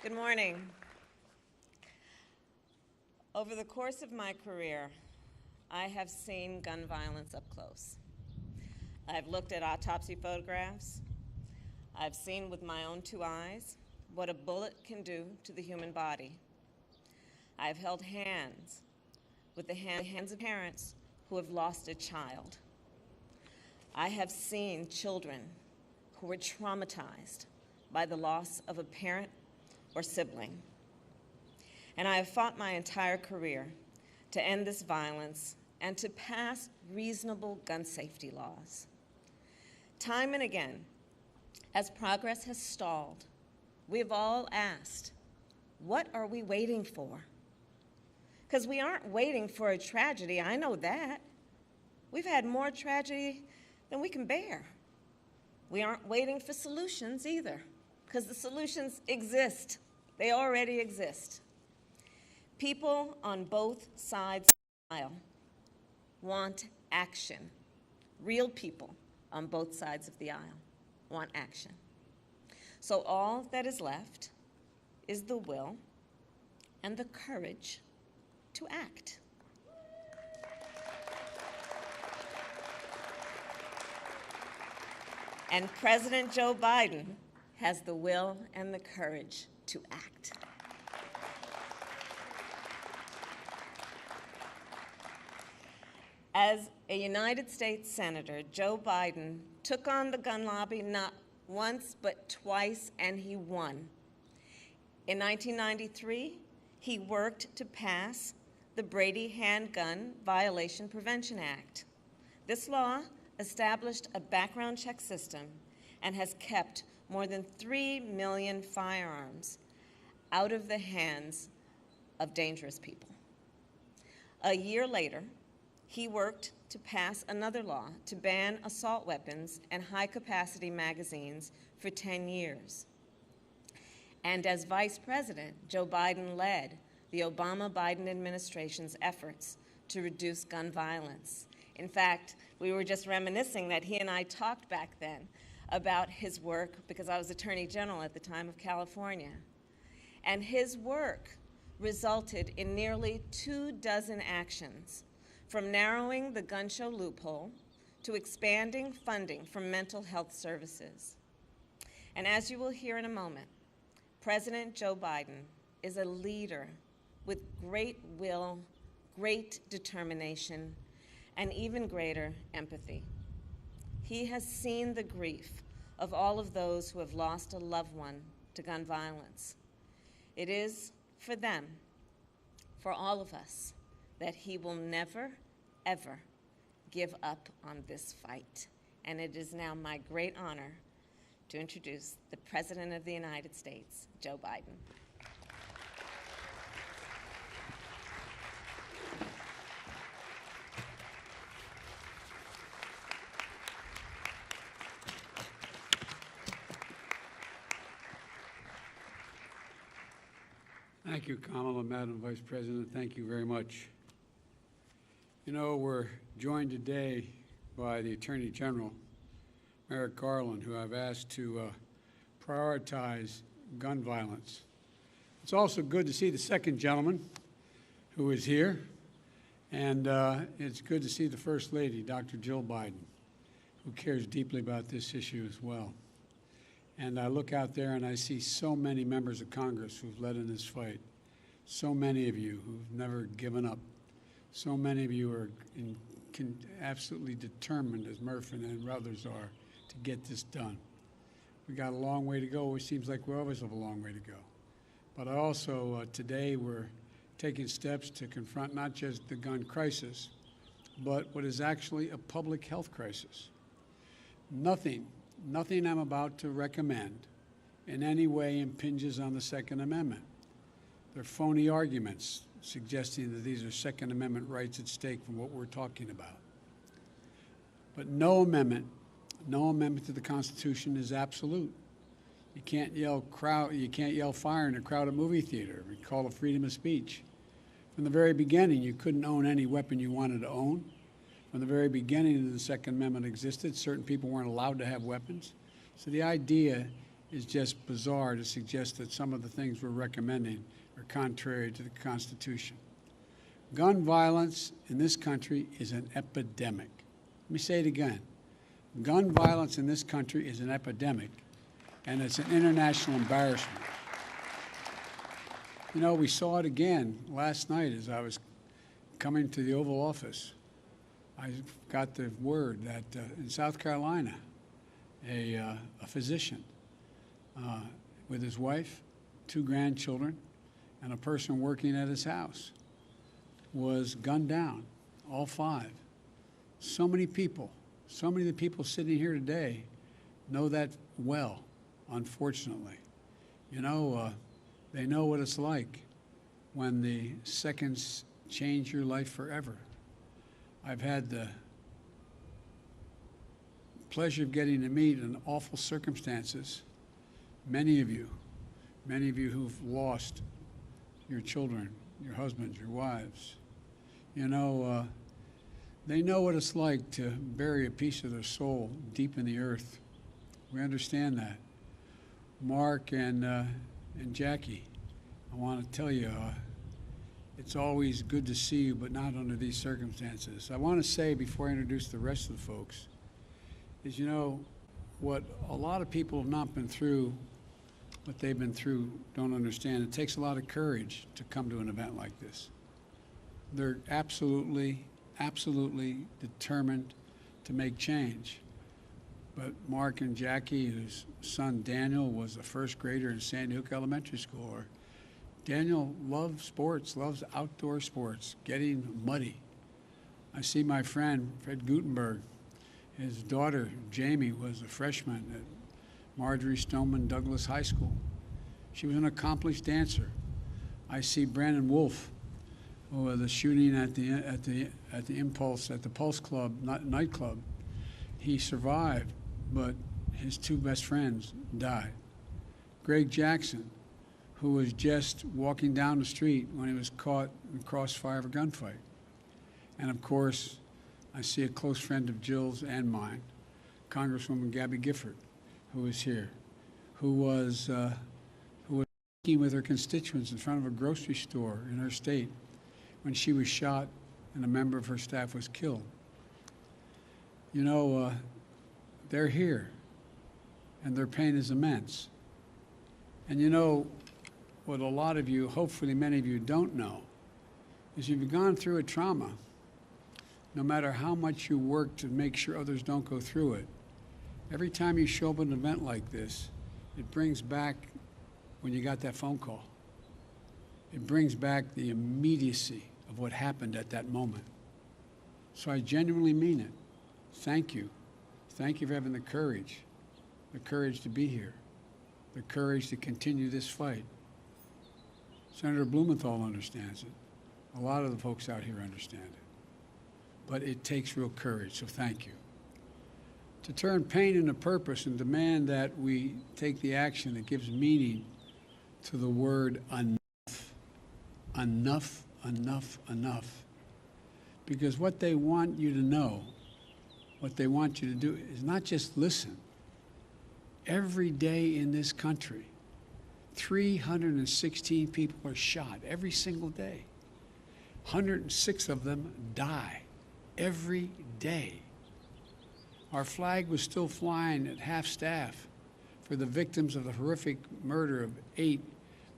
Good morning. Over the course of my career, I have seen gun violence up close. I've looked at autopsy photographs. I've seen with my own two eyes what a bullet can do to the human body. I've held hands with the hands of parents who have lost a child. I have seen children who were traumatized by the loss of a parent or sibling. And I have fought my entire career to end this violence and to pass reasonable gun safety laws. Time and again, as progress has stalled, we've all asked, what are we waiting for? Because we aren't waiting for a tragedy, I know that. We've had more tragedy than we can bear. We aren't waiting for solutions either, because the solutions exist. They already exist. People on both sides of the aisle want action. Real people on both sides of the aisle want action. So all that is left is the will and the courage to act. And President Joe Biden has the will and the courage to act. As a United States Senator, Joe Biden took on the gun lobby not once but twice, and he won. In 1993, he worked to pass the Brady Handgun Violation Prevention Act. This law established a background check system and has kept more than 3 million firearms out of the hands of dangerous people. A year later, he worked to pass another law to ban assault weapons and high-capacity magazines for 10 years. And as Vice President, Joe Biden led the Obama-Biden administration's efforts to reduce gun violence. In fact, we were just reminiscing that he and I talked back then about his work, because I was Attorney General at the time of California. And his work resulted in nearly 24 actions, from narrowing the gun show loophole to expanding funding for mental health services. And as you will hear in a moment, President Joe Biden is a leader with great will, great determination, and even greater empathy. He has seen the grief of all of those who have lost a loved one to gun violence. It is for them, for all of us, that he will never, ever give up on this fight. And it is now my great honor to introduce the President of the United States, Joe Biden. Thank you, Kamala, Madam Vice President. Thank you very much. You know, we're joined today by the Attorney General, Merrick Garland, who I've asked to prioritize gun violence. It's also good to see the second gentleman who is here, and it's good to see the First Lady, Dr. Jill Biden, who cares deeply about this issue as well. And I look out there and I see so many members of Congress who've led in this fight, so many of you who've never given up, so many of you are absolutely determined, as Murphy and others are, to get this done. We got a long way to go. It seems like we always have a long way to go. But I also, today, we're taking steps to confront not just the gun crisis, but what is actually a public health crisis. Nothing I'm about to recommend in any way impinges on the Second Amendment. They're phony arguments suggesting that these are Second Amendment rights at stake from what we're talking about. But no amendment to the Constitution is absolute. You can't yell fire in a crowded movie theater. We call it freedom of speech. From the very beginning, you couldn't own any weapon you wanted to own. From the very beginning that the Second Amendment existed, certain people weren't allowed to have weapons. So the idea is just bizarre to suggest that some of the things we're recommending are contrary to the Constitution. Gun violence in this country is an epidemic. Let me say it again. Gun violence in this country is an epidemic, and it's an international embarrassment. You know, we saw it again last night as I was coming to the Oval Office. I got the word that in South Carolina, a physician with his wife, 2 grandchildren, and a person working at his house was gunned down, all 5. So many people, so many of the people sitting here today know that well, unfortunately. You know, they know what it's like when the seconds change your life forever. I've had the pleasure of getting to meet in awful circumstances many of you who've lost your children, your husbands, your wives. You know, they know what it's like to bury a piece of their soul deep in the earth. We understand that. Mark and Jackie, I want to tell you, it's always good to see you, but not under these circumstances. I want to say before I introduce the rest of the folks is, you know, what a lot of people have not been through, what they've been through, don't understand. It takes a lot of courage to come to an event like this. They're absolutely determined to make change. But Mark and Jackie, whose son Daniel was a first grader in Sandy Hook Elementary School, or Daniel loves sports, loves outdoor sports, getting muddy. I see my friend, Fred Gutenberg. His daughter, Jamie, was a freshman at Marjorie Stoneman Douglas High School. She was an accomplished dancer. I see Brandon Wolf, who was the shooting at the Pulse Club nightclub. He survived, but his 2 best friends died. Greg Jackson, who was just walking down the street when he was caught in the crossfire of a gunfight. And of course, I see a close friend of Jill's and mine, Congresswoman Gabby Gifford, who is here, who was speaking with her constituents in front of a grocery store in her state when she was shot and a member of her staff was killed. You know, they're here, and their pain is immense. And you know, what a lot of you, hopefully many of you, don't know is if you've gone through a trauma, no matter how much you work to make sure others don't go through it, every time you show up at an event like this, it brings back when you got that phone call. It brings back the immediacy of what happened at that moment. So I genuinely mean it. Thank you. Thank you for having the courage to be here, the courage to continue this fight. Senator Blumenthal understands it. A lot of the folks out here understand it. But it takes real courage, so thank you. To turn pain into purpose and demand that we take the action that gives meaning to the word enough. Enough, enough, enough. Because what they want you to know, what they want you to do is not just listen. Every day in this country, 316 people are shot every single day. 106 of them die every day. Our flag was still flying at half-staff for the victims of the horrific murder of 8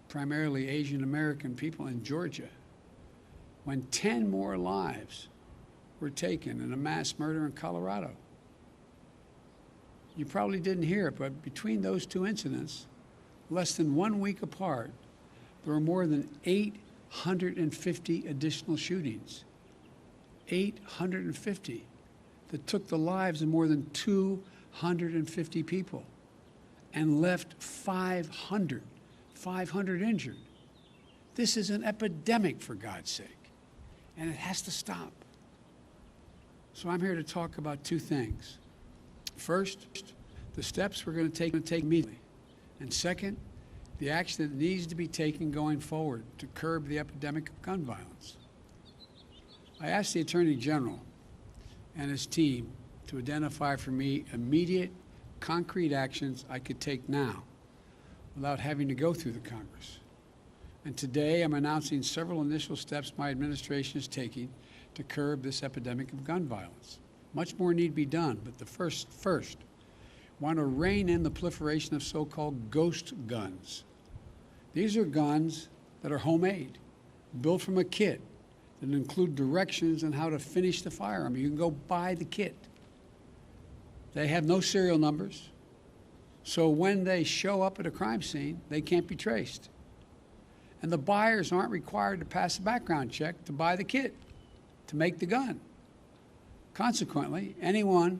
primarily Asian American people in Georgia, when 10 more lives were taken in a mass murder in Colorado. You probably didn't hear it, but between those 2 incidents, less than 1 week apart, there were more than 850 additional shootings. 850 that took the lives of more than 250 people and left 500 injured. This is an epidemic, for God's sake, and it has to stop. So I'm here to talk about 2 things. First, the steps we're going to take immediately. And second, the action that needs to be taken going forward to curb the epidemic of gun violence. I asked the Attorney General and his team to identify for me immediate, concrete actions I could take now without having to go through the Congress. And today I'm announcing several initial steps my administration is taking to curb this epidemic of gun violence. Much more need be done, but the first, want to rein in the proliferation of so-called ghost guns. These are guns that are homemade, built from a kit, that include directions on how to finish the firearm. You can go buy the kit. They have no serial numbers, so when they show up at a crime scene, they can't be traced. And the buyers aren't required to pass a background check to buy the kit, to make the gun. Consequently, anyone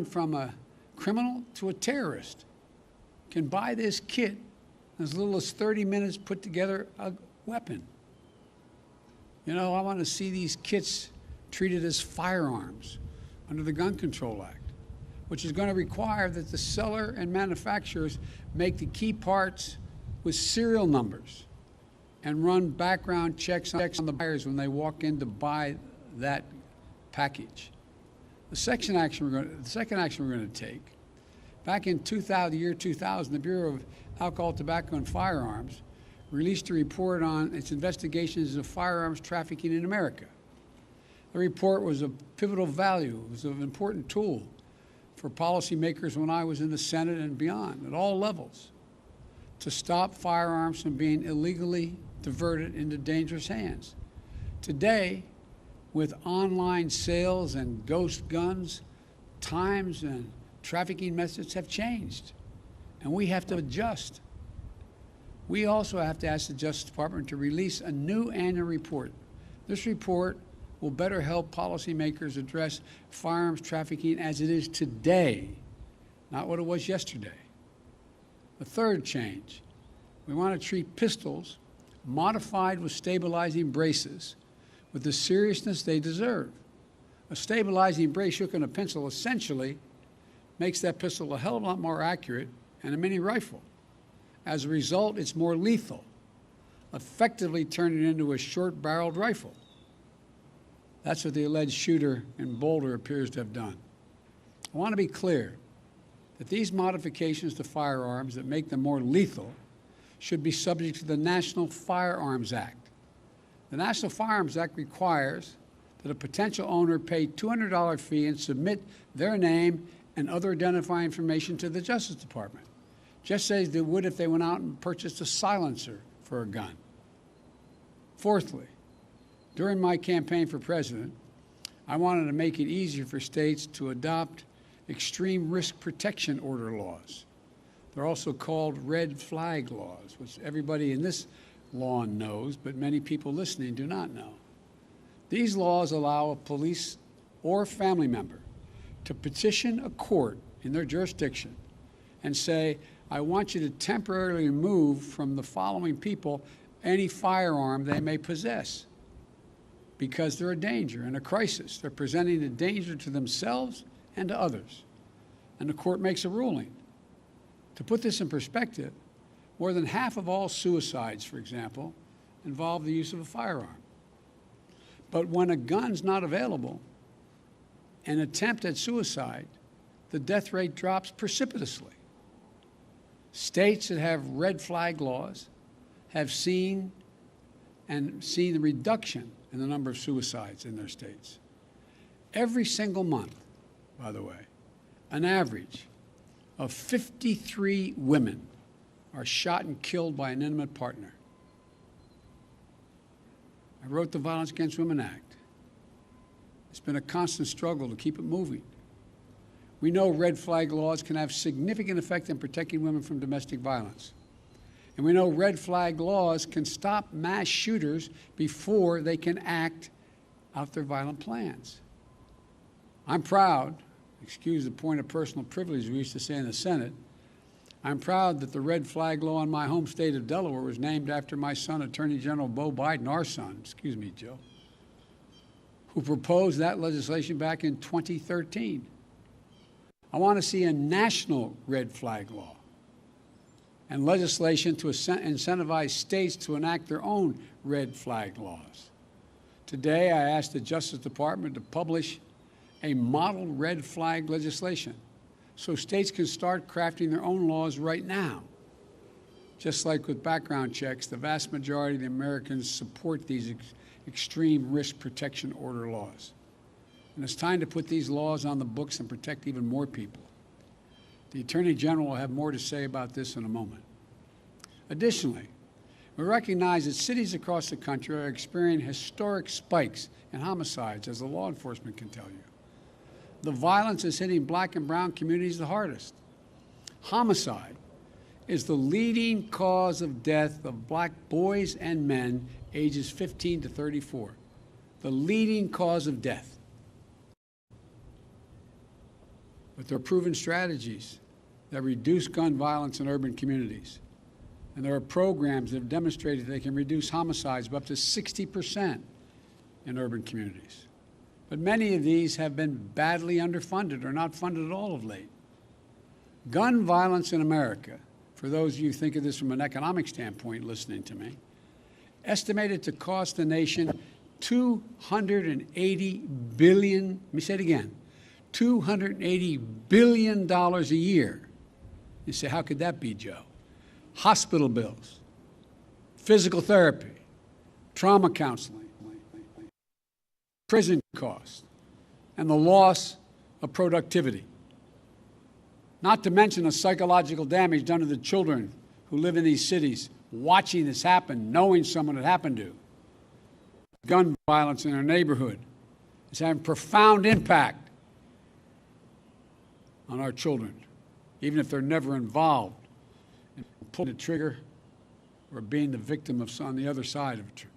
from a criminal to a terrorist can buy this kit in as little as 30 minutes, put together a weapon. You know, I want to see these kits treated as firearms under the Gun Control Act, which is going to require that the seller and manufacturers make the key parts with serial numbers and run background checks on the buyers when they walk in to buy that package. The second action we're going to take, back in the year 2000, the Bureau of Alcohol, Tobacco, and Firearms released a report on its investigations of firearms trafficking in America. The report was of pivotal value. It was an important tool for policymakers when I was in the Senate and beyond, at all levels, to stop firearms from being illegally diverted into dangerous hands. Today, with online sales and ghost guns, times and trafficking methods have changed, and we have to adjust. We also have to ask the Justice Department to release a new annual report. This report will better help policymakers address firearms trafficking as it is today, not what it was yesterday. The third change, we want to treat pistols modified with stabilizing braces with the seriousness they deserve. A stabilizing brace shook in a pencil essentially makes that pistol a hell of a lot more accurate than a mini rifle. As a result, it's more lethal, effectively turning it into a short-barreled rifle. That's what the alleged shooter in Boulder appears to have done. I want to be clear that these modifications to firearms that make them more lethal should be subject to the National Firearms Act. The National Firearms Act requires that a potential owner pay a $200 fee and submit their name and other identifying information to the Justice Department, just as they would if they went out and purchased a silencer for a gun. Fourthly, during my campaign for president, I wanted to make it easier for states to adopt extreme risk protection order laws. They're also called red flag laws, which everybody in this lawn knows, but many people listening do not know. These laws allow a police or family member to petition a court in their jurisdiction and say, I want you to temporarily remove from the following people any firearm they may possess because they're a danger and a crisis. They're presenting a danger to themselves and to others. And the court makes a ruling. To put this in perspective, more than half of all suicides, for example, involve the use of a firearm. But when a gun's not available, an attempt at suicide, the death rate drops precipitously. States that have red flag laws have seen the reduction in the number of suicides in their states. Every single month, by the way, an average of 53 women are shot and killed by an intimate partner. I wrote the Violence Against Women Act. It's been a constant struggle to keep it moving. We know red flag laws can have significant effect in protecting women from domestic violence. And we know red flag laws can stop mass shooters before they can act out their violent plans. I'm proud, excuse the point of personal privilege we used to say in the Senate, I'm proud that the red flag law in my home state of Delaware was named after my son, Attorney General Beau Biden, our son, excuse me, Joe, who proposed that legislation back in 2013. I want to see a national red flag law and legislation to incentivize states to enact their own red flag laws. Today, I asked the Justice Department to publish a model red flag legislation so states can start crafting their own laws right now. Just like with background checks, the vast majority of the Americans support these extreme risk protection order laws. And it's time to put these laws on the books and protect even more people. The Attorney General will have more to say about this in a moment. Additionally, we recognize that cities across the country are experiencing historic spikes in homicides, as the law enforcement can tell you. The violence is hitting black and brown communities the hardest. Homicide is the leading cause of death of black boys and men ages 15 to 34. The leading cause of death. But there are proven strategies that reduce gun violence in urban communities. And there are programs that have demonstrated they can reduce homicides by up to 60% in urban communities. But many of these have been badly underfunded or not funded at all of late. Gun violence in America, for those of you who think of this from an economic standpoint listening to me, estimated to cost the nation $280 billion, let me say it again, $280 billion a year. You say, how could that be, Joe? Hospital bills, physical therapy, trauma counseling, prison costs, and the loss of productivity. Not to mention the psychological damage done to the children who live in these cities, watching this happen, knowing someone it happened to. Gun violence in their neighborhood is having profound impact on our children, even if they're never involved in pulling the trigger or being the victim of on the other side of a trigger.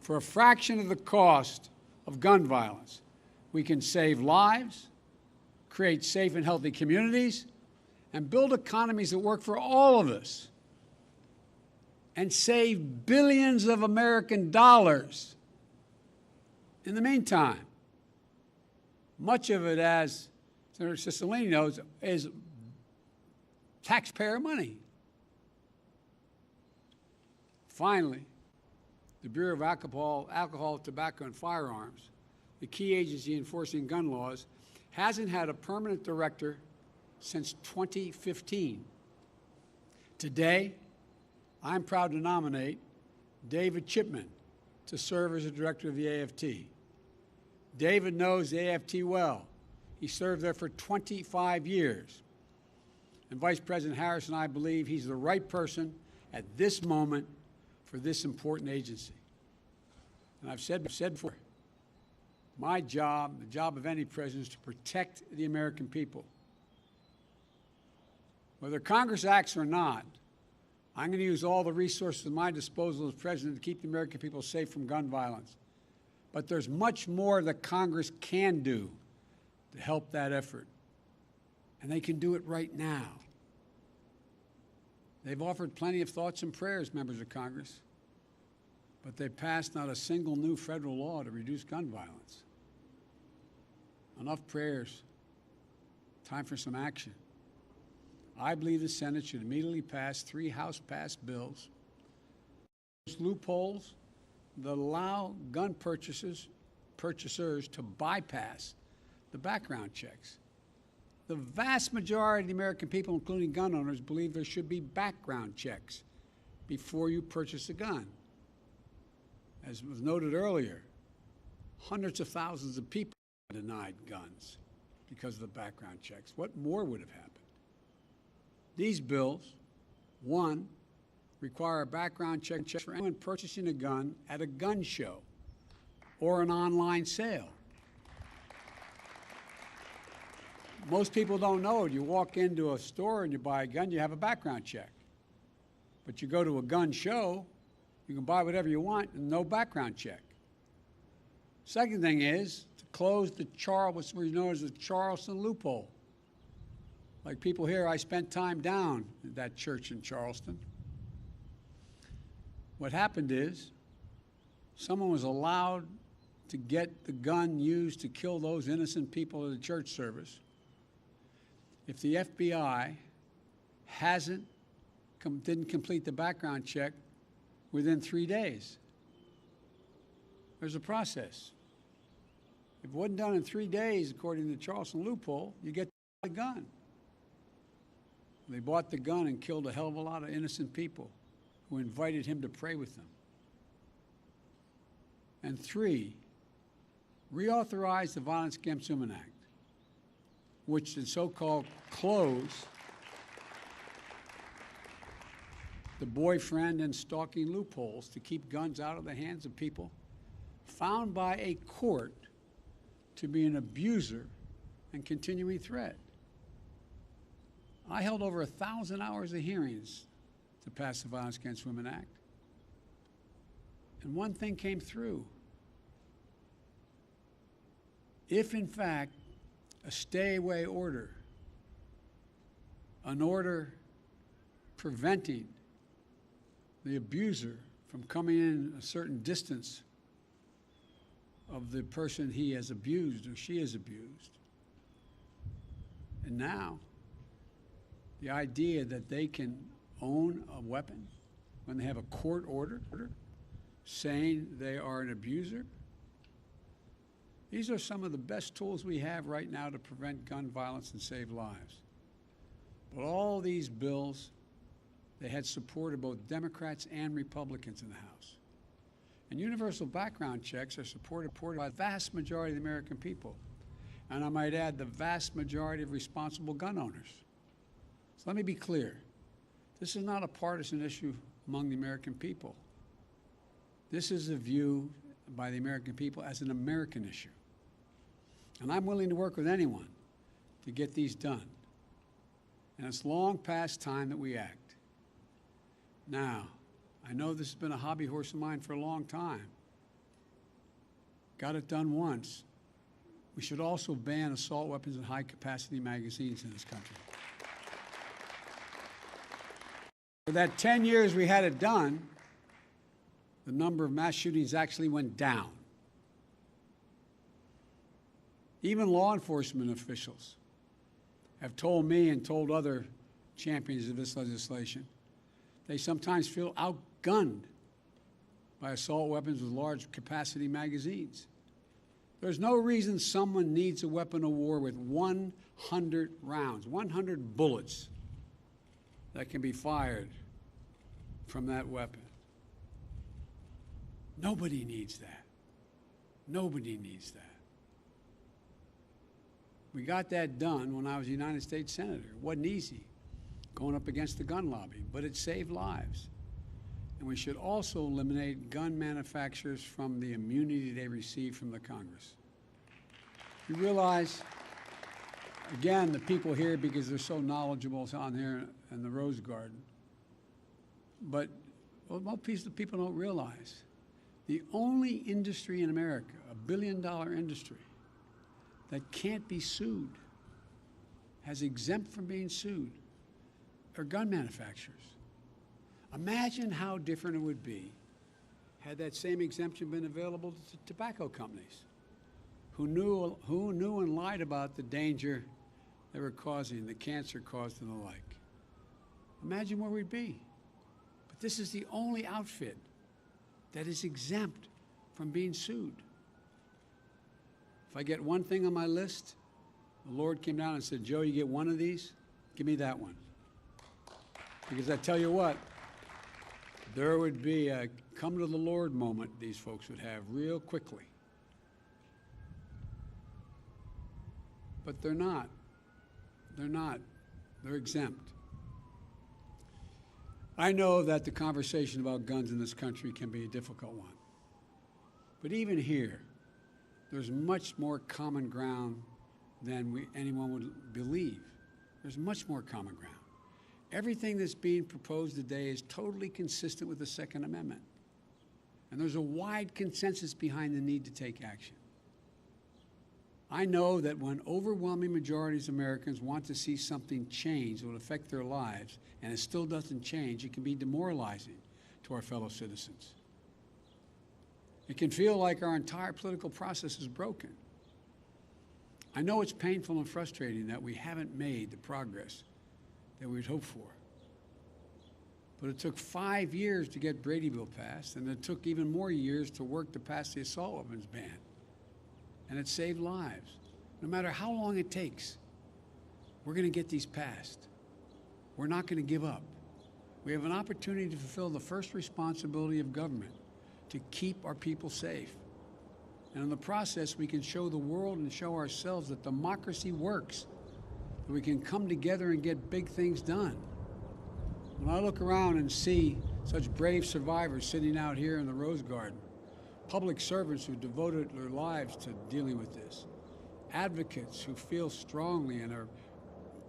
For a fraction of the cost of gun violence, we can save lives, create safe and healthy communities, and build economies that work for all of us, and save billions of American dollars. In the meantime, much of it, as Senator Cicilline knows, is taxpayer money. Finally, the Bureau of Alcohol, Tobacco, and Firearms, the key agency enforcing gun laws, hasn't had a permanent director since 2015. Today, I'm proud to nominate David Chipman to serve as the director of the AFT. David knows the AFT well. He served there for 25 years. And Vice President Harris and I believe he's the right person at this moment for this important agency. And I've said before, my job, the job of any president, is to protect the American people. Whether Congress acts or not, I'm going to use all the resources at my disposal as president to keep the American people safe from gun violence. But there's much more that Congress can do to help that effort. And they can do it right now. They've offered plenty of thoughts and prayers, members of Congress, but they've passed not a single new federal law to reduce gun violence. Enough prayers. Time for some action. I believe the Senate should immediately pass 3 House-passed bills. Loopholes that allow gun purchasers to bypass the background checks. The vast majority of the American people, including gun owners, believe there should be background checks before you purchase a gun. As was noted earlier, hundreds of thousands of people are denied guns because of the background checks. What more would have happened? These bills, one, require a background check for anyone purchasing a gun at a gun show or an online sale. Most people don't know it. You walk into a store and you buy a gun, you have a background check. But you go to a gun show, you can buy whatever you want and no background check. Second thing is to close what's known as the Charleston loophole. Like people here, I spent time down at that church in Charleston. What happened is someone was allowed to get the gun used to kill those innocent people at the church service. If the FBI didn't complete the background check within 3 days, there's a process. If it wasn't done in 3 days, according to the Charleston loophole, you get the gun. They bought the gun and killed a hell of a lot of innocent people who invited him to pray with them. And 3, reauthorize the Violence Against Women Act, which the so-called close the boyfriend and stalking loopholes to keep guns out of the hands of people found by a court to be an abuser and continuing threat. I held over 1,000 hours of hearings to pass the Violence Against Women Act. And one thing came through. If, in fact, a stay-away order, an order preventing the abuser from coming in a certain distance of the person he has abused or she has abused, and now the idea that they can own a weapon when they have a court order saying they are an abuser. These are some of the best tools we have right now to prevent gun violence and save lives. But all these bills, they had support of both Democrats and Republicans in the House. And universal background checks are supported by the vast majority of the American people. And I might add, the vast majority of responsible gun owners. So let me be clear. This is not a partisan issue among the American people. This is a view by the American people as an American issue. And I'm willing to work with anyone to get these done. And it's long past time that we act. Now, I know this has been a hobby horse of mine for a long time. Got it done once. We should also ban assault weapons and high-capacity magazines in this country. For that 10 years we had it done, the number of mass shootings actually went down. Even law enforcement officials have told me and told other champions of this legislation, they sometimes feel outgunned by assault weapons with large capacity magazines. There's no reason someone needs a weapon of war with 100 rounds, 100 bullets that can be fired from that weapon. Nobody needs that. Nobody needs that. We got that done when I was a United States Senator. It wasn't easy going up against the gun lobby, but it saved lives. And we should also eliminate gun manufacturers from the immunity they receive from the Congress. You realize, again, the people here, because they're so knowledgeable on here in the Rose Garden, but what most people don't realize, the only industry in America, a billion-dollar industry, that can't be sued, has exempt from being sued, are gun manufacturers. Imagine how different it would be had that same exemption been available to tobacco companies who knew and lied about the danger they were causing, the cancer caused and the like. Imagine where we'd be. But this is the only outfit that is exempt from being sued. If I get one thing on my list, the Lord came down and said, Joe, you get one of these, give me that one. Because I tell you what, there would be a come to the Lord moment these folks would have real quickly. But they're not. They're not. They're exempt. I know that the conversation about guns in this country can be a difficult one. But even here, there's much more common ground than anyone would believe. There's much more common ground. Everything that's being proposed today is totally consistent with the Second Amendment. And there's a wide consensus behind the need to take action. I know that when overwhelming majorities of Americans want to see something change that will affect their lives, and it still doesn't change, it can be demoralizing to our fellow citizens. It can feel like our entire political process is broken. I know it's painful and frustrating that we haven't made the progress that we'd hoped for. But it took 5 years to get Brady Bill passed, and it took even more years to work to pass the assault weapons ban. And it saved lives. No matter how long it takes, we're going to get these passed. we're not going to give up. We have an opportunity to fulfill the first responsibility of government, to keep our people safe. And in the process, we can show the world and show ourselves that democracy works, that we can come together and get big things done. When I look around and see such brave survivors sitting out here in the Rose Garden, public servants who devoted their lives to dealing with this, advocates who feel strongly and are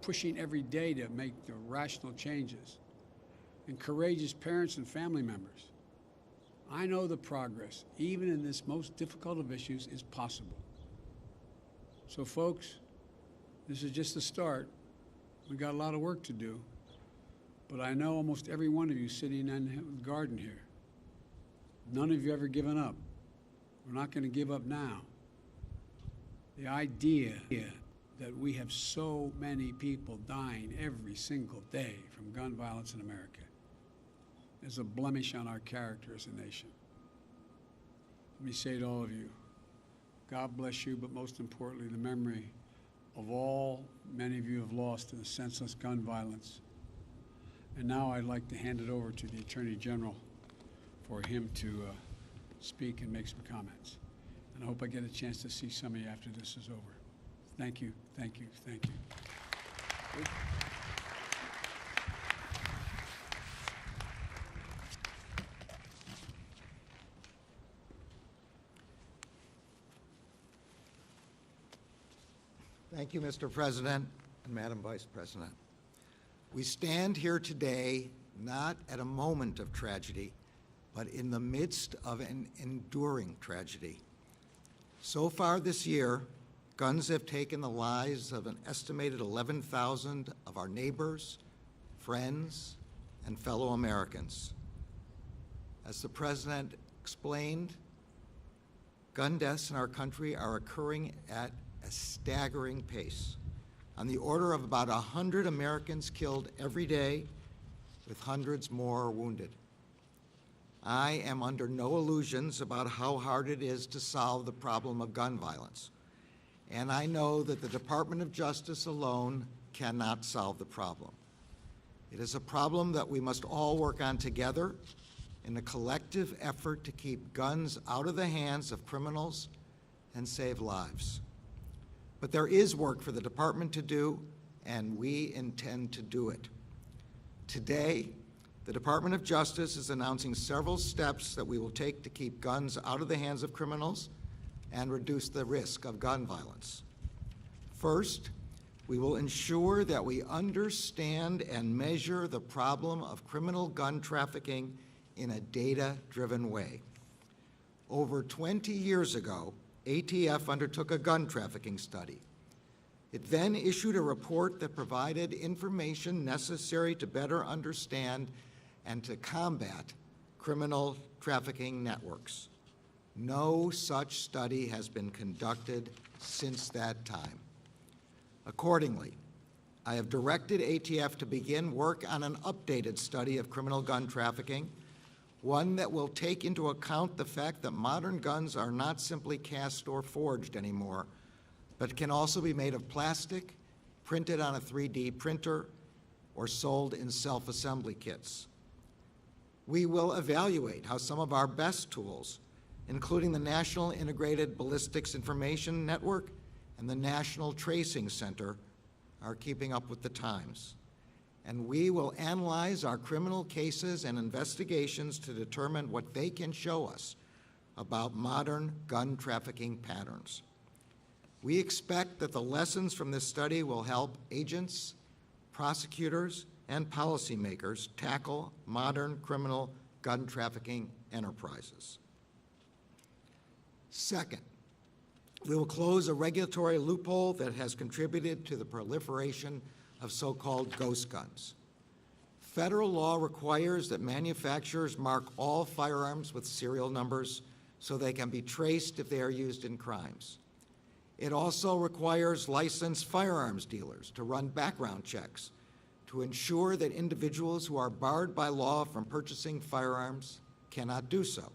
pushing every day to make the rational changes, and courageous parents and family members, I know the progress, even in this most difficult of issues, is possible. So folks, this is just the start. We've got a lot of work to do, but I know almost every one of you sitting in the garden here, none of you ever given up. We're not going to give up now. The idea that we have so many people dying every single day from gun violence in America is a blemish on our character as a nation. Let me say to all of you, God bless you, but most importantly, the memory of all many of you have lost in the senseless gun violence. And now I'd like to hand it over to the Attorney General for him to speak and make some comments. And I hope I get a chance to see some of you after this is over. Thank you, thank you, thank you. Thank you, Mr. President and Madam Vice President. We stand here today not at a moment of tragedy, but in the midst of an enduring tragedy. So far this year, guns have taken the lives of an estimated 11,000 of our neighbors, friends, and fellow Americans. As the President explained, gun deaths in our country are occurring at a staggering pace, on the order of about 100 Americans killed every day, with hundreds more wounded. I am under no illusions about how hard it is to solve the problem of gun violence, and I know that the Department of Justice alone cannot solve the problem. It is a problem that we must all work on together in a collective effort to keep guns out of the hands of criminals and save lives. But there is work for the department to do, and we intend to do it. Today, the Department of Justice is announcing several steps that we will take to keep guns out of the hands of criminals and reduce the risk of gun violence. First, we will ensure that we understand and measure the problem of criminal gun trafficking in a data-driven way. Over 20 years ago, ATF undertook a gun trafficking study. It then issued a report that provided information necessary to better understand and to combat criminal trafficking networks. No such study has been conducted since that time. Accordingly, I have directed ATF to begin work on an updated study of criminal gun trafficking, one that will take into account the fact that modern guns are not simply cast or forged anymore, but can also be made of plastic, printed on a 3D printer, or sold in self-assembly kits. We will evaluate how some of our best tools, including the National Integrated Ballistics Information Network and the National Tracing Center, are keeping up with the times. And we will analyze our criminal cases and investigations to determine what they can show us about modern gun trafficking patterns. We expect that the lessons from this study will help agents, prosecutors, and policymakers tackle modern criminal gun trafficking enterprises. Second, we will close a regulatory loophole that has contributed to the proliferation of so-called ghost guns. Federal law requires that manufacturers mark all firearms with serial numbers so they can be traced if they are used in crimes. It also requires licensed firearms dealers to run background checks to ensure that individuals who are barred by law from purchasing firearms cannot do so.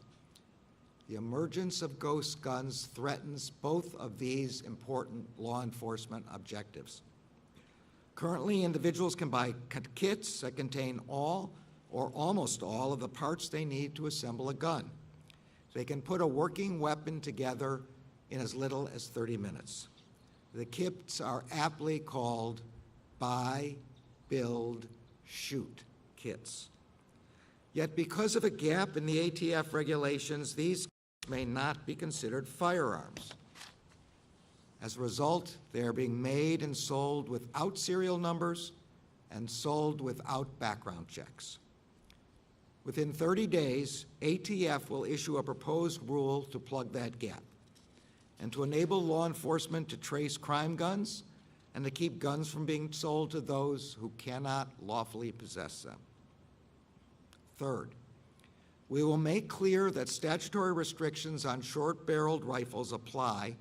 The emergence of ghost guns threatens both of these important law enforcement objectives. Currently, individuals can buy kits that contain all or almost all of the parts they need to assemble a gun. They can put a working weapon together in as little as 30 minutes. The kits are aptly called buy, build, shoot kits. Yet because of a gap in the ATF regulations, these kits may not be considered firearms. As a result, they are being made and sold without serial numbers and sold without background checks. Within 30 days, ATF will issue a proposed rule to plug that gap and to enable law enforcement to trace crime guns and to keep guns from being sold to those who cannot lawfully possess them. Third, we will make clear that statutory restrictions on short-barreled rifles apply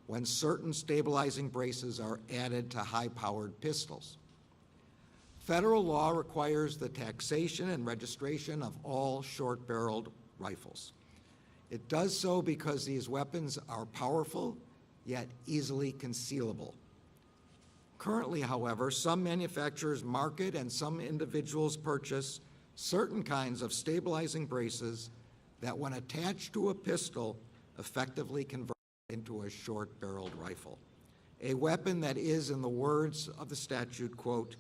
when certain stabilizing braces are added to high-powered pistols. Federal law requires the taxation and registration of all short-barreled rifles. It does so because these weapons are powerful, yet easily concealable. Currently, however, some manufacturers market and some individuals purchase certain kinds of stabilizing braces that, when attached to a pistol, effectively convert into a short-barreled rifle, a weapon that is, in the words of the statute, quote,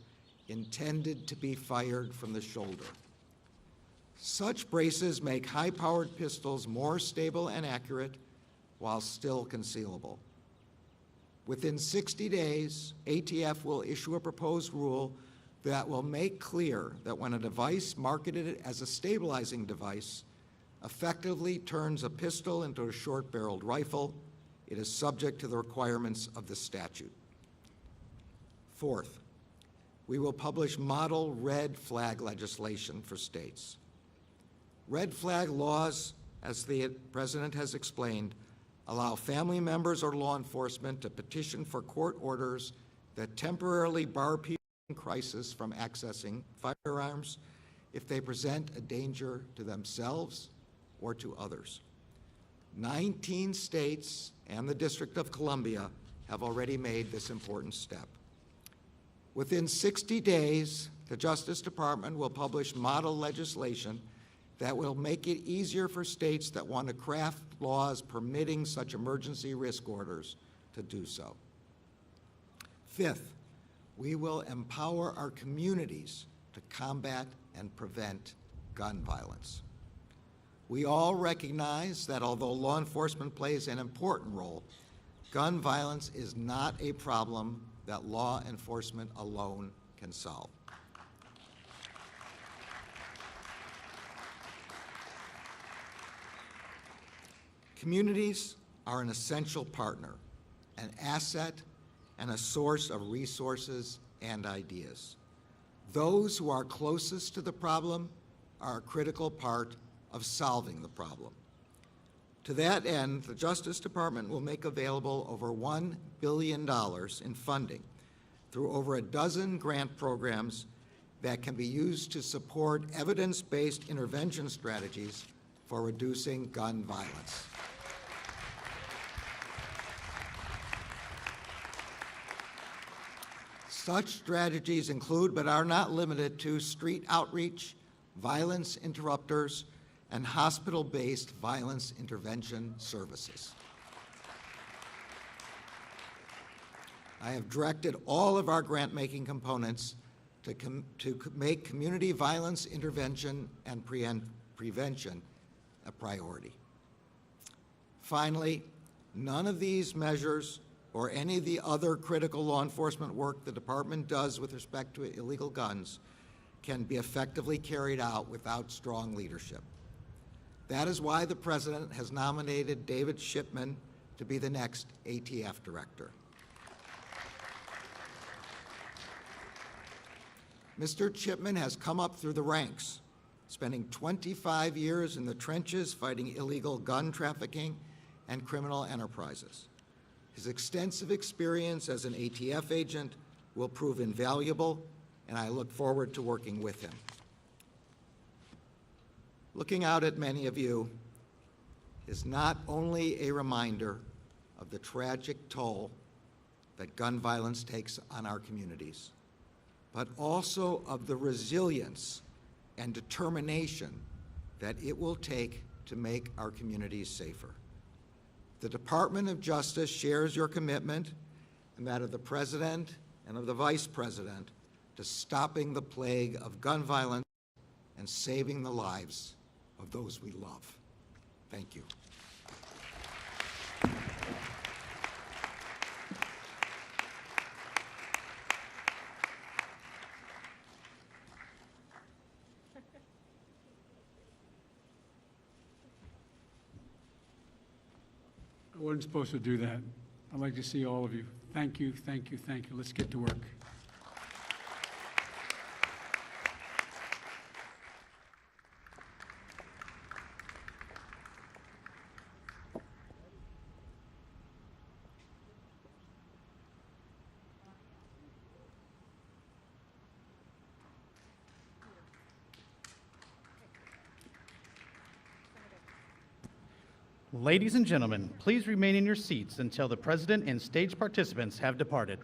intended to be fired from the shoulder. Such braces make high-powered pistols more stable and accurate while still concealable. Within 60 days, ATF will issue a proposed rule that will make clear that when a device marketed as a stabilizing device effectively turns a pistol into a short-barreled rifle, it is subject to the requirements of the statute. Fourth, we will publish model red flag legislation for states. Red flag laws, as the President has explained, allow family members or law enforcement to petition for court orders that temporarily bar people in crisis from accessing firearms if they present a danger to themselves or to others. 19 states and the District of Columbia have already made this important step. Within 60 days, the Justice Department will publish model legislation that will make it easier for states that want to craft laws permitting such emergency risk orders to do so. Fifth, we will empower our communities to combat and prevent gun violence. We all recognize that although law enforcement plays an important role, gun violence is not a problem that law enforcement alone can solve. Communities are an essential partner, an asset, and a source of resources and ideas. Those who are closest to the problem are a critical part of solving the problem. To that end, the Justice Department will make available over $1 billion in funding through over a dozen grant programs that can be used to support evidence-based intervention strategies for reducing gun violence. Such strategies include, but are not limited to, street outreach, violence interrupters, and hospital-based violence intervention services. I have directed all of our grant-making components to make community violence intervention and prevention a priority. Finally, none of these measures or any of the other critical law enforcement work the Department does with respect to illegal guns can be effectively carried out without strong leadership. That is why the President has nominated David Shipman to be the next ATF director. Mr. Shipman has come up through the ranks, spending 25 years in the trenches fighting illegal gun trafficking and criminal enterprises. His extensive experience as an ATF agent will prove invaluable, and I look forward to working with him. Looking out at many of you is not only a reminder of the tragic toll that gun violence takes on our communities, but also of the resilience and determination that it will take to make our communities safer. The Department of Justice shares your commitment and that of the President and of the Vice President to stopping the plague of gun violence and saving the lives of those we love. Thank you. I wasn't supposed to do that. I'd like to see all of you. Thank you, thank you, thank you. Let's get to work. Ladies and gentlemen, please remain in your seats until the President and stage participants have departed.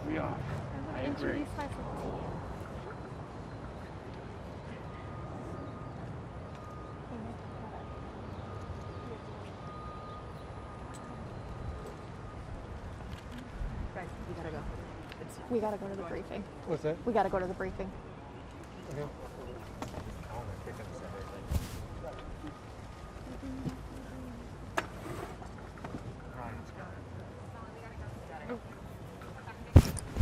We are. I agree. We gotta go to the briefing. What's that? We gotta go to the briefing. Okay.